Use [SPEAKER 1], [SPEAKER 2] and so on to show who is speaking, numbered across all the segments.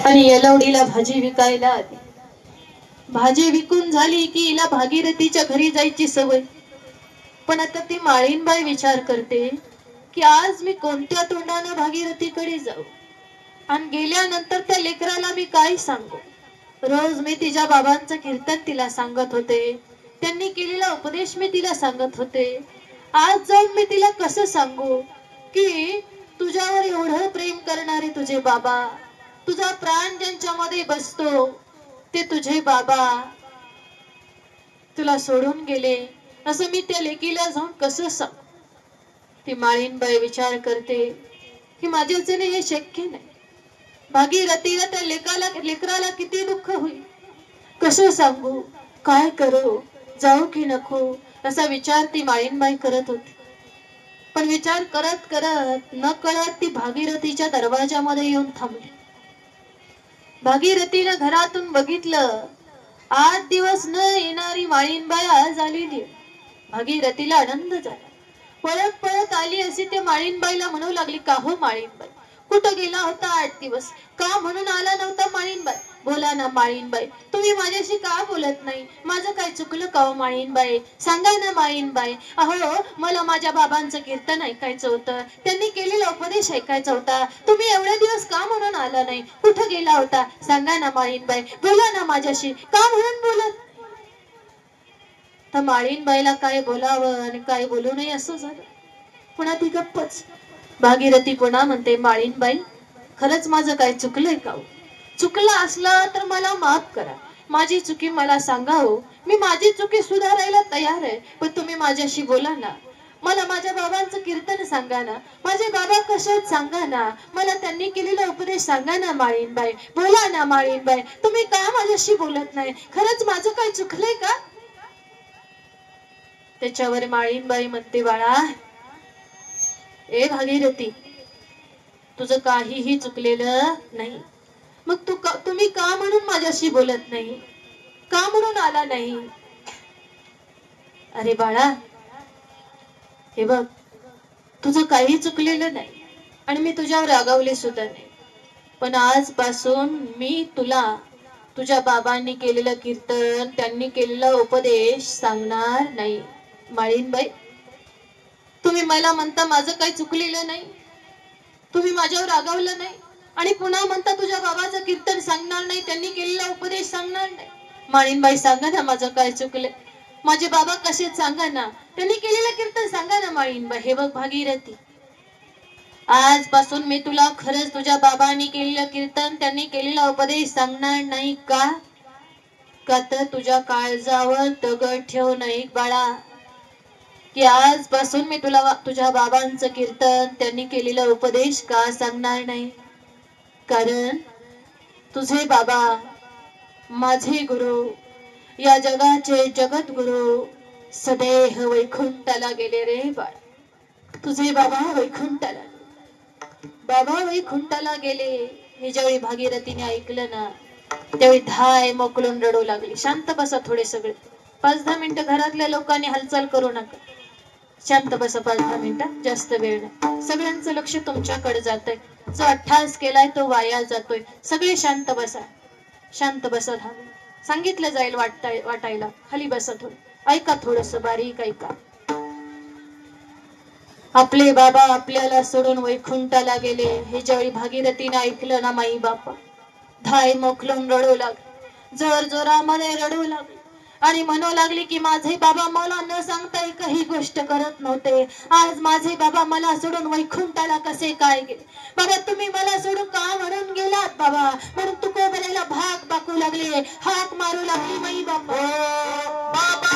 [SPEAKER 1] आणि येलवडीला भाजी विकायला आली. भाजी विकून झाली की हिला भागीरथीच्या घरी जायची सवय. पण आता ती माळीनबाई विचार करते की आज मी कोणत्या तोंडाने भागीरथीकडे जाऊ आणि गेल्यानंतर त्या लेकराला मी काय सांगू. रोज मी तिच्या बाबांचं कीर्तन तिला सांगत होते, त्यांनी केलेला उपदेश मी तिला सांगत होते. आज जाऊन मी तिला कसं सांगू की तुझ्यावर एवढं प्रेम करणारे तुझे बाबा, तुझा प्राण ज्यांच्यामध्ये बसतो ते तुझे बाबा तुला सोडून गेले, असं मी त्या लेकीला जाऊन कसं सांगू. ती माळीनबाई विचार करते की माझ्याच्याने हे शक्य नाही. भागीरथीला त्या लेकराला किती दुःख होईल, कसं सांगू, काय करू, जाऊ की नको, असा विचार ती माळीनबाई करत होती. पण विचार करत करत न कळत ती भागीरथीच्या दरवाजामध्ये येऊन थांबली. भागीरथीने घरातून बघितलं, 8 दिवस न येणारी माळीनबाई आज आलेली. भागीरथीला आनंद झाला. पळत पळत आली अशी त्या माळीनबाईला म्हणू लागली, का हो माळीनबाई, कुठं गेला होता 8 दिवस, का म्हणून आला नव्हता माळीनबाई, बोला ना माळीनबाई, तुम्ही माझ्याशी का बोलत नाही, माझं काय चुकलं का हो माळीनबाई, सांगा ना माळीनबाई. अहो मला माझ्या बाबांचं कीर्तन ऐकायचं होतं, त्यांनी केलेला उपदेश ऐकायचा होता, तुम्ही एवढे दिवस का म्हणून आला नाही, कुठं गेला होता, सांगा ना माळीनबाई, बोला ना माझ्याशी, का म्हणून बोलत. तर माळीनबाईला काय बोलावं आणि काय बोलू नये असं झालं. पुन्हा ती गप्पच. भागीरथी पुन्हा म्हणते, माळीनबाई खरंच माझं काय चुकलंय का, चुकलं असलं तर मला माफ करा, माझी चुकी मला सांगा हो, मी माझी चुकी सुधारायला तयार आहे, पण तुम्ही माझ्याशी बोला ना, मला माझ्या बाबांचं कीर्तन सांगा ना, माझे बाबा कसे आहेत सांगा ना, मला त्यांनी केलेला उपदेश सांगा ना माळीनबाई, बोला ना माळीनबाई, तुम्ही का माझ्याशी बोलत नाही, खरंच माझं काय चुकलंय का. त्याच्यावर माळीनबाई म्हणते, बाळा ए भागीरथी, तुझं काहीही चुकलेलं नाही, मग तुम्ही का म्हणून माझ्याशी बोलत नाही, का म्हणून आला नाही. अरे बाळा, हे बघ, तुझं काही चुकलेलं नाही आणि मी तुझ्यावर रागावले सुद्धा नाही, पण आजपासून मी तुला तुझ्या बाबांनी केलेलं कीर्तन, त्यांनी केलेला उपदेश सांगणार नाही. माळीनबाई, तुम्ही मला म्हणता माझं काही चुकलेलं नाही, तुम्ही माझ्यावर रागावलं नाही आणि पुन्हा म्हणता तुझ्या बाबाचं कीर्तन सांगणार नाही, त्यांनी केलेला उपदेश सांगणार नाही. माळीनबाई सांगा ना माझं काय चुकलं, माझे बाबा कसे सांगा ना, त्यांनी केलेलं कीर्तन सांगा ना माळीनबाई. हे बघ भागीरथी, आजपासून मी तुला खरंच तुझ्या बाबांनी केलेलं कीर्तन, त्यांनी केलेला उपदेश सांगणार नाही. का तर तुझ्या काळजावर दगड ठेव नाही बाळा, की आजपासून मी तुला तुझ्या बाबांचं कीर्तन, त्यांनी केलेला उपदेश का सांगणार नाही, कारण तुझे बाबा माझे गुरु, या जगाचे जगद्गुरु सदैव वैकुंठाला गेले रे बाळ. तुझे बाबा वैकुंठाला, बाबा वैकुंठाला गेले. हे ज्यावेळी भागीरथीने ऐकलं ना, त्यावेळी धाय मोकळून रडू लागली. शांत बसा थोडे सगळे, 5-10 मिनिटं घरातल्या लोकांनी हालचाल करू नका, शांत बसा 5-10 मिनिटं, जास्त वेळ नाही. सगळ्यांचं लक्ष तुमच्याकडे जातंय, जो अट्टहास केलाय तो वाया जातोय. सगळे शांत बसा, शांत बसा. सांगितलं जाईल वाटायला, खाली बसा, थोडं ऐका, थोडस बारीक ऐका. आपले बाबा आपल्याला सोडून वैकुंठाला गेले. हे ज्यावेळी भागीरथीने ऐकलं ना, माई बापा धाय मोकलून रडू लागले, जोर जोरामध्ये रडू लागले आणि म्हणू लागली की माझे बाबा मला न सांगता काही गोष्ट करत नव्हते, आज माझे बाबा मला सोडून वैकुंठाला कसे काय गेले. बाबा तुम्ही मला सोडून का म्हणून गेलात बाबा, म्हणून तुकोबऱ्याला भाग बाकू लागले, हाक मारू लागली माई बापा. बाबा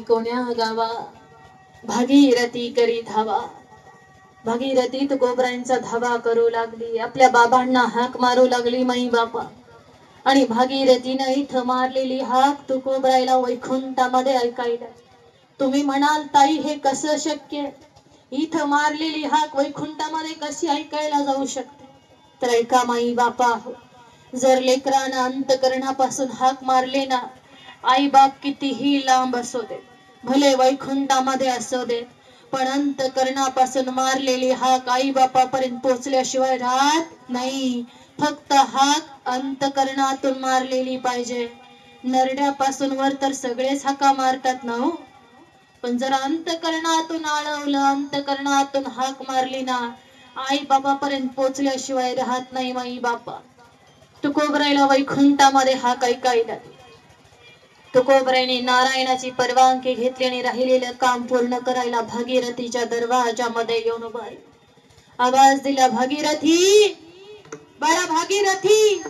[SPEAKER 1] कोण्या गावा भागीरथी करी धावा. भागीरथी तुकोबरायांचा धावा करू लागली. आपल्या बाबांना हाक मारू लागली माई बापा. आणि भागीरथीनं इथं मारलेली हाक तुकोबरायला वैकुंठामध्ये ऐकायला. तुम्ही म्हणाल ताई हे कसं शक्य? इथं मारलेली हाक वैकुंठामध्ये कशी ऐकायला जाऊ शकते? तर ऐका माई बापा, जर लेकरानं अंतकरणापासून हाक मारले ना, आई बाप कितीही लांब असू दे, भले वैकुंठामध्ये असू दे, पण अंतकरणापासून मारलेली हाक आई बापापर्यंत पोहोचल्याशिवाय राहत नाही. फक्त हाक अंतकरणातून मारलेली पाहिजे. नरड्यापासून वर तर सगळेच हाका मारतात ना हो, पण जर अंतकरणातून आळवलं, अंतकरणातून हाक मारली ना, आई बापापर्यंत पोहोचल्याशिवाय राहत नाही माई बापा. तुकोबरायला वैकुंठामध्ये हाक ऐकायला. तुकोबरायने नारायणाची परवानगी घेतली आणि राहिलेलं काम पूर्ण करायला भागीरथीच्या दरवाजामध्ये येऊन उभा आहे. आवाज दिला, भागीरथी, बाळा भागीरथी.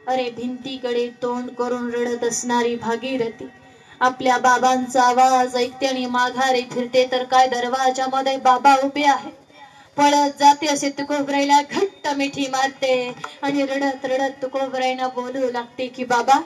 [SPEAKER 1] अरे भिंतीकडे तोंड करून रडत असणारी भागीरथी आपल्या बाबांचा आवाज ऐकते आणि माघारी फिरते, तर काय दरवाजामध्ये बाबा उभे आहे. पळत जाते असे तुकोबरायला घट्ट मिठी मारते आणि रडत रडत तुकोबरायला बोलू लागते की बाबा,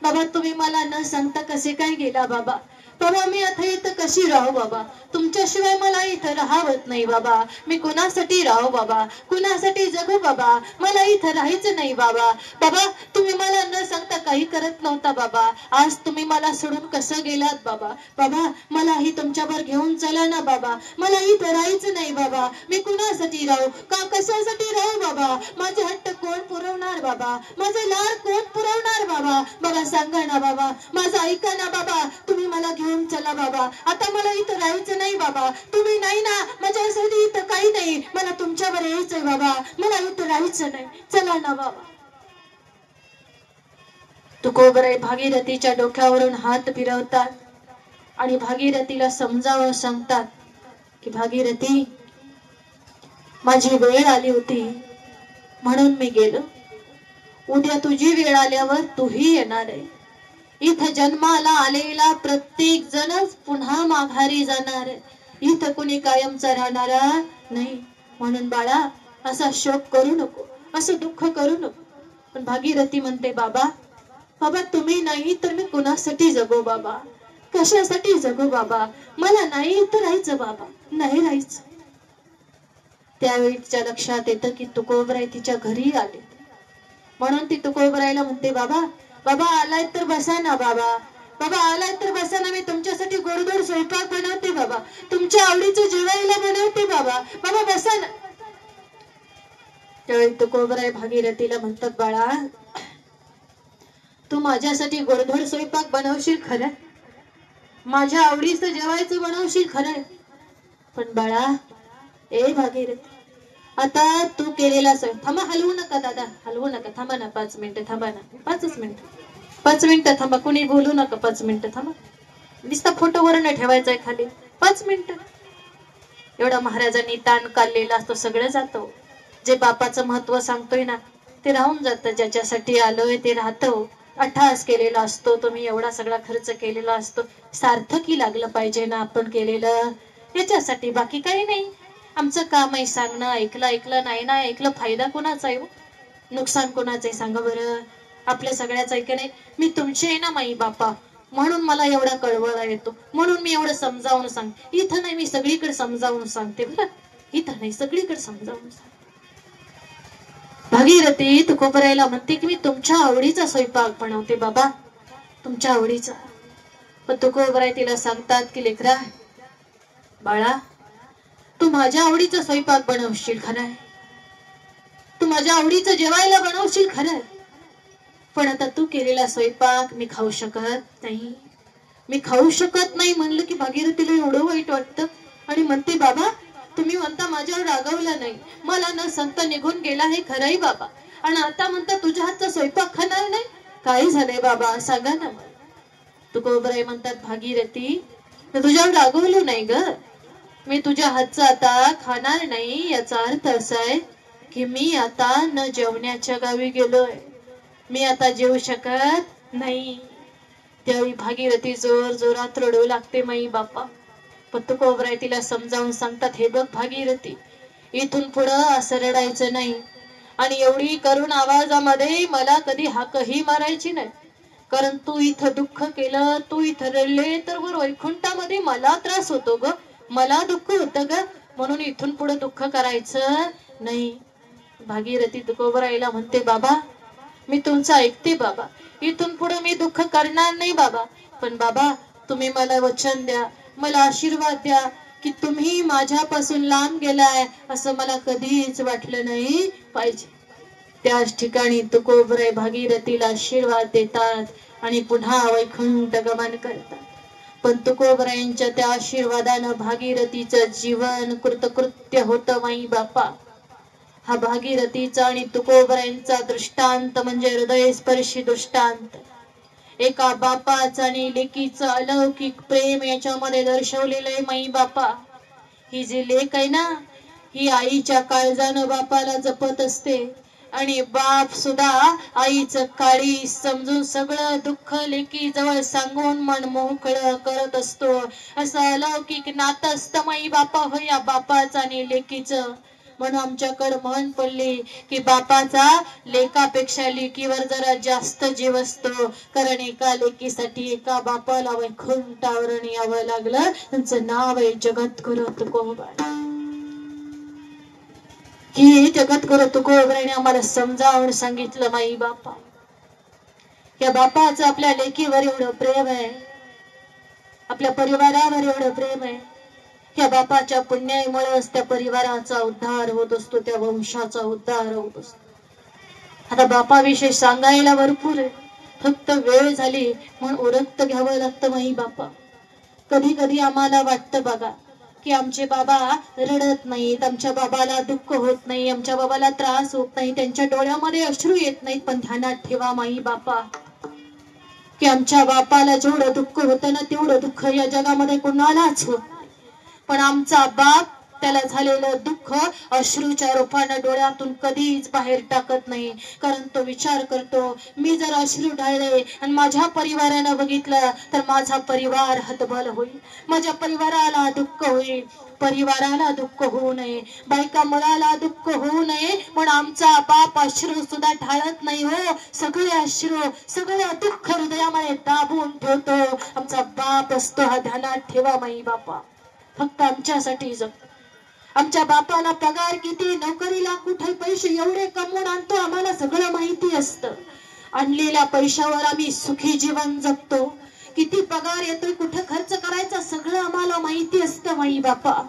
[SPEAKER 1] बाबा तुम्ही मला न सांगता कसे काय गेला बाबा? बाबा मी आता इथं कशी राहू बाबा? तुमच्याशिवाय मला इथं राहावत नाही बाबा. मी कुणासाठी राहू बाबा? कुणासाठी जगू बाबा? मला इथं राहायचं नाही बाबा. बाबा तुम्ही मला न सांगता काही करत नव्हता बाबा. आज तुम्ही मला सोडून कसं गेलात बाबा? बाबा मलाही तुमच्यावर घेऊन चला ना बाबा. मला इथं राहायचं नाही बाबा. मी कुणासाठी राहू? का कशासाठी राहू बाबा? माझे हट्ट कोण पुरवणार बाबा? माझे लाड कोण पुरवणार बाबा? बाबा सांगा ना बाबा, माझं ऐका ना बाबा. तुम्ही मला घेऊन चला बाबा. आता मला इथं राहायचं नाही बाबा. तुम्ही नाही ना, माझ्यासाठी इथं काही नाही. मला तुमच्यावर यायचंय बाबा. मला इथं राहायचं नाही. चला ना बाबा. तुकोबराय भागीरथीच्या डोक्यावरून हात फिरवतात आणि भागीरथीला समजावून सांगतात की भागीरथी, माझी वेळ आली होती म्हणून मी गेलो. उद्या तुझी वेळ आल्यावर तूही येणार आहे. इथं जन्माला आलेला प्रत्येक जणच पुन्हा माघारी जाणार आहे. इथं कुणी कायमचा राहणारा नाही. म्हणून बाळा असा शोक करू नको, असं दुःख करू नको. पण भागीरथी म्हणते, बाबा बाबा तुम्ही नाही तर मी कुणासाठी जगू बाबा? कशासाठी जगू बाबा? मला नाही इथं राहायचं बाबा, नाही राहायचं. त्यावेळी तिच्या लक्षात येतं की तुकोबराय तिच्या घरी आले. म्हणून ती तुकोबरायला म्हणते, बाबा बाबा आलाय तर बसा ना बाबा. बाबा आलाय तर बसा ना. मी तुमच्यासाठी गोडधोड स्वयंपाक बनवते बाबा. तुमच्या आवडीचं जेवायला बनवते बाबा. बाबा बसा ना. त्यावेळी तुकोबराय भागीरथीला म्हणतात, बाळा तू माझ्यासाठी गोडधोड स्वयंपाक बनवशील खरं, माझ्या आवडीचं जेवायचं बनवशील खरं, पण बाळा ए भागीरथी, आता तू केलेला स्वयंपाक, थांबा हलवू नका दादा, हलवू नका, थांबा ना 5 मिनिटं, थांबा ना 5 मिनिटं, 5 मिनिटं थांबा, कुणी बोलू नका, 5 मिनिटं थांबा. नुसता फोटोवर न ठेवायचाय खाली, 5 मिनिटं. एवढा महाराजांनी ताण काढलेला असतो, सगळं जातो. जे बापाचं महत्व सांगतोय ना ते राहून जातं. ज्याच्यासाठी आलोय ते राहतो. अट्टहास केलेला असतो, तुम्ही एवढा सगळा खर्च केलेला असतो, सार्थकी लागलं पाहिजे ना आपण केलेलं, याच्यासाठी, बाकी काही नाही. आमचं काम आहे सांगणं. ऐकलं नाही ना ऐकलं, फायदा कोणाचा आहे, नुकसान कोणाचं आहे सांगा बरं? आपल्या सगळ्याच ऐकणे. मी तुमचे आहे ना माई बापा, म्हणून मला एवढा कळवळा येतो, म्हणून मी एवढं समजावून सांगते. इथं नाही, मी सगळीकडे समजावून सांगते बरं, इथं नाही सगळीकडे समजावून सांगते. भागीरथी तुकोबरायला म्हणते की मी तुमच्या आवडीचा स्वयंपाक बनवते बाबा, तुमच्या आवडीचा. पण तुकोबराय तिला सांगतात की लेकरा बाळा, तू माझ्या आवडीचा स्वयंपाक बनवशील खरंय, तू माझ्या आवडीचं जेवायला बनवशील खरंय, पण आता तू केलेला स्वयंपाक मी खाऊ शकत नाही. मी खाऊ शकत नाही म्हणलं की भागीरथीला एवढं वाईट वाटतं आणि म्हणते, बाबा तुम्ही म्हणता माझ्यावर रागवलं नाही, मला न सांगता निघून गेला हे खरंय बाबा, आणि आता म्हणता तुझ्या हातचा स्वयंपाक खाणार नाही. काय झालंय बाबा सांगा ना. तुकोबराय म्हणतात, भागीरथी तुझ्यावर रागवलं नाही ग, मी तुझ्या हातचा आता खाणार नाही. याचा अर्थ असा आहे की मी आता न जेवण्याच्या गावी गेलोय, मी आता जेवू शकत नाही. त्यावेळी भागीरथी जोर जोरात रडू लागते माई बापा. पण तुकोबराय तिला समजावून सांगतात, हे बघ भागीरथी, इथून पुढं असं रडायचं नाही. आणि एवढी करुण आवाजामध्ये मला कधी हाकही मारायची नाही. कारण तू इथं दुःख केलं, तू इथं रडले तर वर वैकुंठामध्ये मला त्रास होतो ग, मला दुःख होतं ग, म्हणून इथून पुढे दुःख करायचं नाही. भागीरथी तुकोबरायला म्हणते, बाबा मी तुमचं ऐकते बाबा, इथून पुढे मी दुःख करणार नाही बाबा. पण बाबा तुम्ही मला वचन द्या, मला आशीर्वाद द्या की तुम्ही माझ्यापासून लांब गेलाय असं मला कधीच वाटलं नाही पाहिजे. त्याच ठिकाणी तुकोबराय भागीरथीला आशीर्वाद देतात आणि पुन्हा वैकुंठ गमन करतात. पण तुकोबरायांच्या त्या आशीर्वादानं भागीरथीचं जीवन कृतकृत्य होतं माई बापा. हा भागीरथीचा आणि तुकोबरायांचा दृष्टांत म्हणजे हृदयस्पर्शी दृष्टांत. एका बापाचं आणि लेकीचं अलौकिक प्रेम याच्यामध्ये दर्शवलेलं आहे माई बापा. ही जी लेक आहे ना, ही आईच्या काळजानं बापाला जपत असते आणि बाप सुद्धा आईचं काळी समजून सगळं दुःख लेकी जवळ सांगून मन मोकळं करत असतो. असं अलौकिक नातं असतं माई बापा हो या बापाचं आणि लेकीचं. म्हणून आमच्याकडे म्हण पडली की बापाचा लेकापेक्षा लेकीवर जरा जास्त जीव असतो. कारण एका लेकीसाठी एका बापाला वैकुंठावर यावं लागलं. त्यांचं नाव आहे जगद्गुरु तुकोबराय. ही जगद्गुरु तुकोबरायने आम्हाला समजावून सांगितलं माई बापा. या बापाचं आपल्या लेकीवर एवढं प्रेम आहे, आपल्या परिवारावर एवढं प्रेम आहे. या बापाच्या पुण्यामुळेच त्या परिवाराचा उद्धार होत असतो, त्या वंशाचा उद्धार होत असतो. आता बापाविषयी सांगायला भरपूर आहे, फक्त वेळ झाली म्हणून उरकत घ्यावं लागतं माई बापा. कधी कधी आम्हाला वाटतं बघा की आमचे बाबा रडत नाहीत, आमच्या बाबाला दुःख होत नाही, आमच्या बाबाला त्रास होत नाही, त्यांच्या डोळ्यामध्ये अश्रू येत नाहीत. पण ध्यानात ठेवा माई बापा की आमच्या बापाला जेवढं दुःख होतं ना तेवढं दुःख या जगामध्ये कोणालाच होत. पण आमचा बाप त्याला झालेलं दुःख अश्रूच्या रूपाने डोळ्यातून कधीच बाहेर टाकत नाही. कारण तो विचार करतो, मी जर अश्रू ढाळले आणि माझ्या परिवारानं बघितलं तर माझा परिवार हतबल होईल, माझ्या परिवाराला दुःख होईल. परिवाराला दुःख होऊ नये, बायका मुलाला दुःख होऊ नये म्हणून आमचा बाप अश्रू सुद्धा ढाळत नाही हो. सगळे अश्रू सगळं दुःख हृदयामध्ये दाबून ठेवतो आमचा बाप असतो. हा ध्यानात ठेवा माई बापा. फक्त आमच्यासाठी जगतो. आमच्या बापाला पगार किती, नोकरीला कुठे पैसे एवढे कमवून आणतो आम्हाला सगळं माहिती असतं. आणलेल्या पैशावर आम्ही सुखी जीवन जगतो. किती पगार येतोय, कुठे खर्च करायचा सगळं आम्हाला माहिती असतं माई बापा.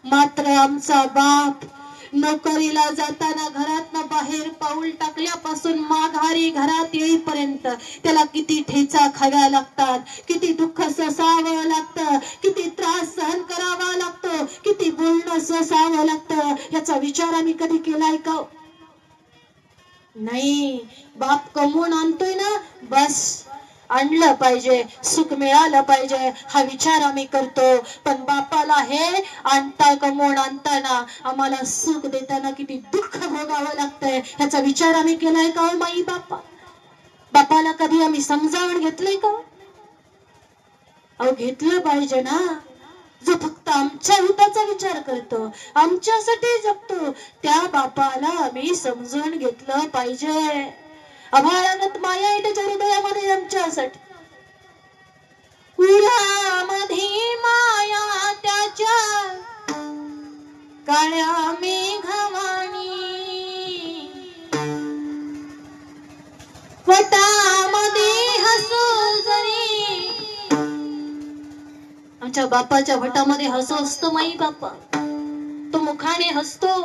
[SPEAKER 1] मात्र आमचा बाप नोकरीला जाताना घरातनं बाहेर पाऊल टाकल्यापासून माघारी घरात येईपर्यंत त्याला किती ठेचा खाव्या लागतात, किती दुःख सोसावं लागतं, किती त्रास सहन करावा लागतो, किती बोलणं सोसावं लागतं. याचा विचार आम्ही कधी केलाय का? नाही. बाप कमवून आणतोय ना, बस आणलं पाहिजे, सुख मिळालं पाहिजे हा विचार आम्ही करतो. पण बापाला हे कमवून आणताना आम्हाला सुख देताना किती दुःख भोगावं लागतंय ह्याचा विचार आम्ही केलाय का हो माई बापा? बापाला कधी आम्ही समजावून घेतलंय का? अहो घेतलं पाहिजे ना. जो फक्त आमच्या हिताचा विचार करतो, आमच्यासाठी जगतो, त्या बापाला आम्ही समजून घेतलं पाहिजे. अभाळागत माया आहे त्याच्या हृदयामध्ये आमच्यासाठी. उरामध्ये माया त्याच्या काळ्या मेघवाणी, वटामध्ये हसू जरी. आमच्या बापाच्या वटामध्ये हसू असतो माई बापा. तो मुखाने हसतो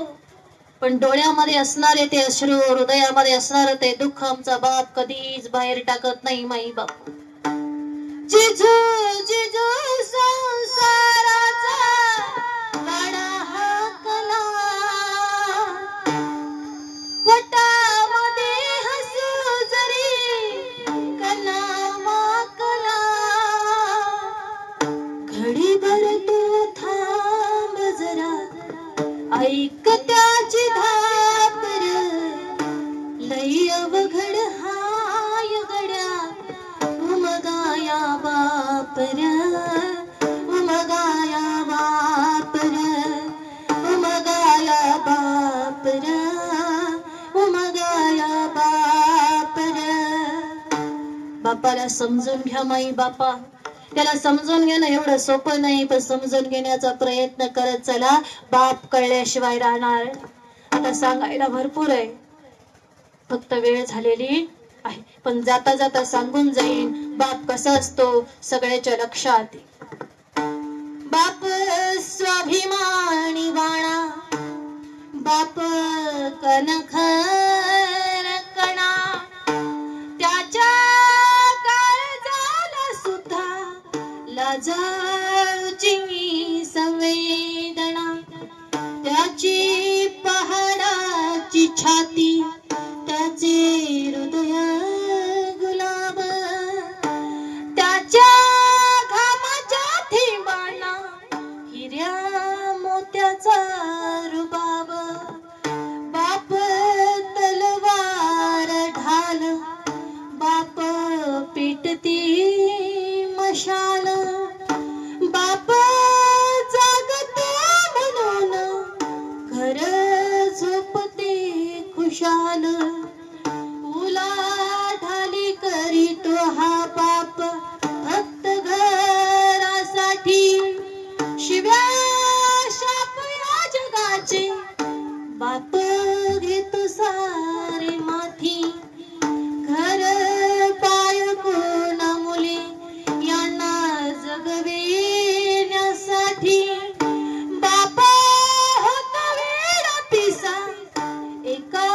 [SPEAKER 1] पण डोळ्यामध्ये असणारे ते अश्रू, हृदयामध्ये असणार ते दुःख आमचा बाप कधीच बाहेर टाकत नाही माई बाप. जिजू जिजू संसाराचा वाडा हाकला, वटामध्ये हसू जरी कला माकला. घडीभर तू थांब जरा, ऐक त्याची धापर, लई अवघड हाय गड्या उमगाया बापाला समजून घ्या माई बापा. त्याला समजून घेणं एवढं सोपं नाही, पण समजून घेण्याचा प्रयत्न करत चला. बाप कळल्याशिवाय राहणार. आता सांगायला भरपूर आहे, फक्त वेळ झालेली आहे. पण जाता जाता सांगून जाईन बाप कसा असतो सगळ्याच्या लक्षात. बाप स्वाभिमानी बाणा, बाप कणखर कणा, त्याच्या काळजाला सुद्धा लाजाळूची संवेदना. त्याची पहाडाची छाती, त्याचे हृदय गुलाब, त्याच्या घामाच्या थेंबांना हिऱ्या मोत्याचा रुबाब. बाप तलवार ढाल, बाप पेटती मशाल, बाप जागतो म्हणून घर झोपते खुशाल. उलाढाली करीतो हा बाप फक्त घरासाठी, शिव्या शाप या जगाचे बाप घेतो सारे माथी. घर बायकोन मुले यांना जगविण्यासाठी बाप होता वेडा पिसा एका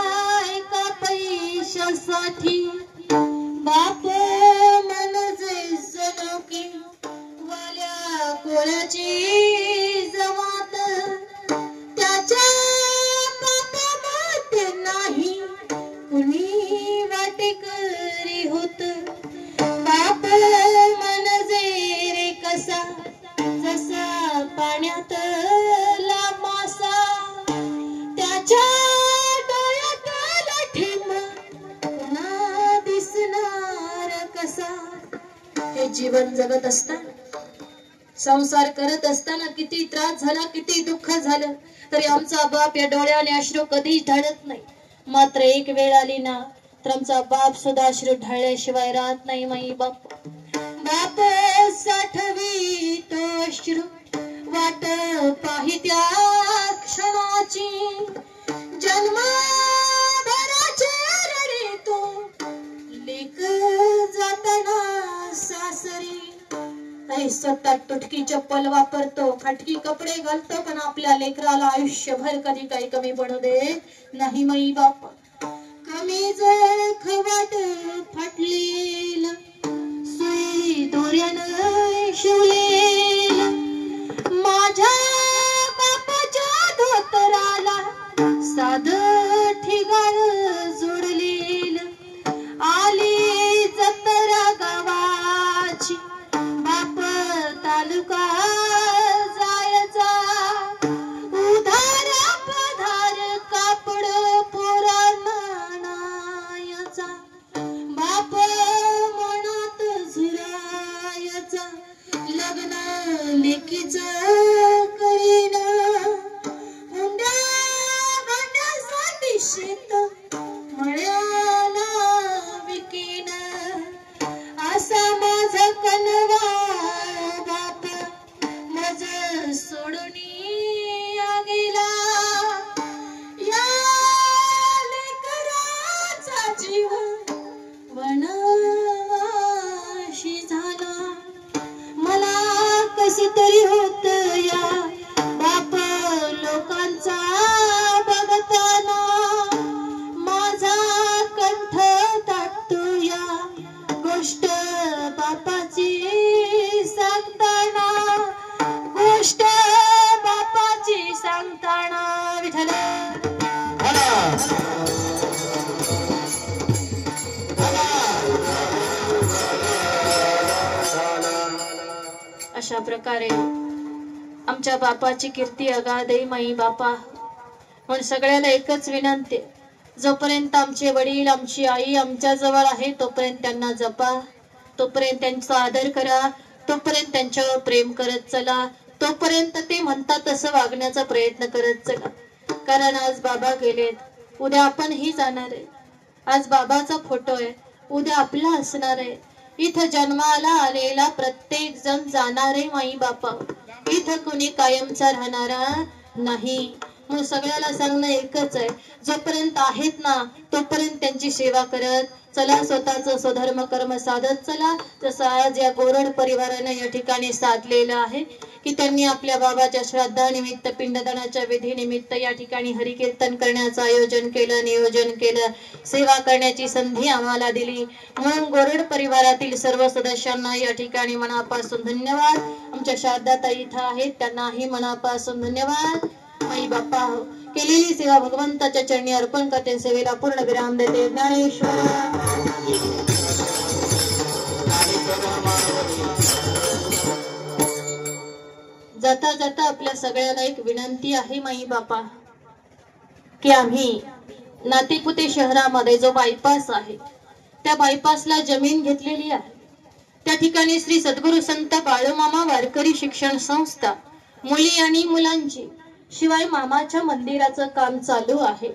[SPEAKER 1] एका पैशासाठी. बाप मनजे सलोकी वाल्या कोळ्याची जमात, त्याच्या बापामध्ये नाही कुणी वाटेकरी होत. बाप मनजे रे कसा जसा पाण्यातला मासा, त्याच्या डोळ्यातला ठेम पुन्हा दिसणार कसा. हे जीवन जगत असताना, संसार करत असताना किती त्रास झाला, किती दुःख झालं, तरी आमचा बाप या डोळ्याने अश्रू कधीच ढळत नाही. मात्र एक वेळ आली ना तर आमचा बाप सुद्धा अश्रू ढळल्याशिवाय राहत नाही माई बाप. बाप साठवी तो अश्रू वाट पाही त्या क्षणाची, जन्मभराचे रडे तो लेक जाताना सासरी. काही स्वतः तुटकी चप्पल वापरतो, फाटकी कपडे घालतो, पण आपल्या लेकराला आयुष्यभर कधी काही कमी पडू देत नाही माई बाप. कमी जख वाट फाटलेल सुई दोऱ्यानं शिवलेल, माझ्या बापाच्या धोतराला साध ठिगाळ जोडलेल. आली जत्रा गावाची बाप तालुका जायचा, उधार पधार कापड पोरांना आणायचा. बाप मनात झुरायचा, लग्न लेकीच करीन, हुंड्या भांड्यासाठी शेत मळ्याला विकीन. असा माझा कनवा बाप मज सोडून गेला. या लेकराचा जीव वनवाशी झाला. मला कसे तरी होत या बाप लोकांचा बघताना, माझा कंठ दाटतो या गोष्ट बापाची सांगताना, गोष्ट बापाची सांगताना. विठ्ठल अशा प्रकारे आमच्या बापाची कीर्ती अगाध आहे माई बापा. पण सगळ्याला एकच विनंती, जोपर्यंत आमचे वडील आमची आई आमच्या जवळ आहे तोपर्यंत त्यांना जपा, तोपर्यंत त्यांचा आदर करा, तोपर्यंत त्यांच्यावर प्रेम करत चला, तोपर्यंत ते म्हणतात तसं वागण्याचा प्रयत्न करत चला. कारण आज बाबा गेलेत, उद्या आपण ही जाणार आहे. आज बाबाचा फोटो आहे, उद्या आपला असणार आहे. इथं जन्माला आलेला प्रत्येक जण जाणारे माई बापा, इथं कोणी कायमचा राहणारा नाही. मग सगळ्याला सांगणं एकच आहे, जोपर्यंत आहेत ना तोपर्यंत त्यांची सेवा करत चला, स्वतःच स्वधर्म कर्म साधत चला. जसं आज या गोरड परिवारानं या ठिकाणी साधलेलं आहे की त्यांनी आपल्या बाबाच्या श्राद्धानिमित्त पिंडदानाच्या विधीनिमित्त या ठिकाणी हरिकीर्तन करण्याचं आयोजन केलं, नियोजन केलं, सेवा करण्याची संधी आम्हाला दिली. म्हणून गोरड परिवारातील सर्व सदस्यांना या ठिकाणी मनापासून धन्यवाद. आमच्या शारदाताई इथं आहेत, त्यांनाही मनापासून धन्यवाद. आई बाप्पा केलेली सेवा भगवंताच्या चरणी अर्पण करते, सेवेला पूर्ण विराम देते. ज्ञानेश्वर. जाता जाता आपल्या सगळ्याला एक विनंती आहे माई बापा, की आम्ही नातेपुते शहरामध्ये जो बायपास आहे त्या बायपासला जमीन घेतलेली आहे. त्या ठिकाणी श्री सद्गुरु संत बाळूमामा वारकरी शिक्षण संस्था, मुली आणि मुलांची, शिवाय मामाच्या मंदिराचं काम चालू आहे.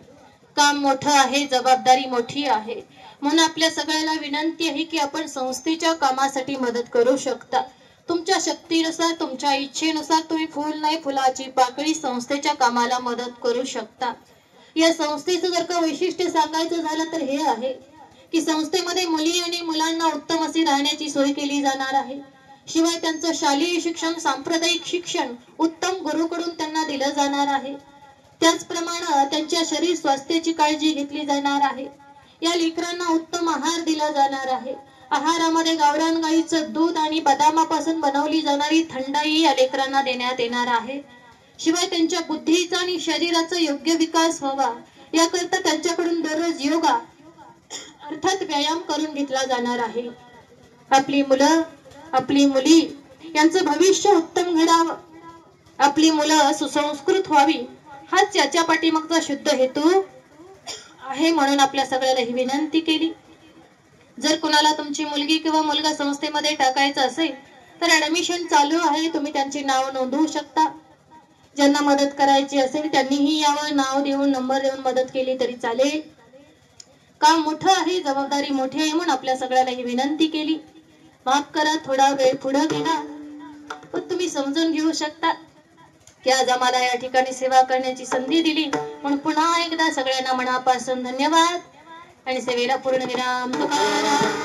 [SPEAKER 1] काम मोठं आहे, जबाबदारी मोठी आहे. म्हणून आपल्या सगळ्याला विनंती आहे की आपण संस्थेच्या कामासाठी मदत करू शकता. तुमच्या शक्तीनुसार, तुमच्या इच्छेनुसार तुम्ही फुल नाही फुलाची पाकळी संस्थेच्या कामाला मदत करू शकता. या संस्थेचं जर का वैशिष्ट्य सांगायचं झालं तर हे आहे की संस्थेमध्ये मुली आणि मुलांना उत्तम अशी राहण्याची सोय केली जाणार आहे. शिवाय त्यांचं शालेय शिक्षण, सांप्रदायिक शिक्षण उत्तम गुरुकडून त्यांना दिलं जाणार आहे. त्याचप्रमाणे त्यांच्या शरीर स्वास्थ्याची काळजी घेतली जाणार आहे. या लेकरांना उत्तम आहार दिला जाणार आहे. आहारामध्ये गावरान गाईचं दूध आणि बदामापासून बनवली जाणारी थंडाई या लेकरांना देण्यात येणार आहे. शिवाय त्यांच्या बुद्धीचा आणि शरीराचा योग्य विकास व्हावा याकरता त्यांच्याकडून दररोज योगा अर्थात व्यायाम करून घेतला जाणार आहे. आपली मुलं, आपली मुली यांचं भविष्य उत्तम घडावं, आपली मुलं सुसंस्कृत व्हावी, हाच याच्या पाठीमागचा शुद्ध हेतू आहे. म्हणून आपल्या सगळ्याला ही विनंती केली. जर कुणाला तुमची मुलगी किंवा मुलगा संस्थेमध्ये टाकायचं असेल तर ऍडमिशन चालू आहे, तुम्ही त्यांची नाव नोंदवू शकता. ज्यांना मदत करायची असेल त्यांनीही यावर नाव देऊन, नंबर देऊन मदत केली तरी चालेल. काम मोठं आहे, जबाबदारी मोठी आहे, म्हणून आपल्या सगळ्याला ही विनंती केली. माफ करा, थोडा वेळ पुढे गेला, पण तुम्ही समजून घेऊ शकता की आज आम्हाला या ठिकाणी सेवा करण्याची संधी दिली. म्हणून पुन्हा एकदा सगळ्यांना मनापासून धन्यवाद आणि सेवेला पूर्ण विराम. तुकाराम.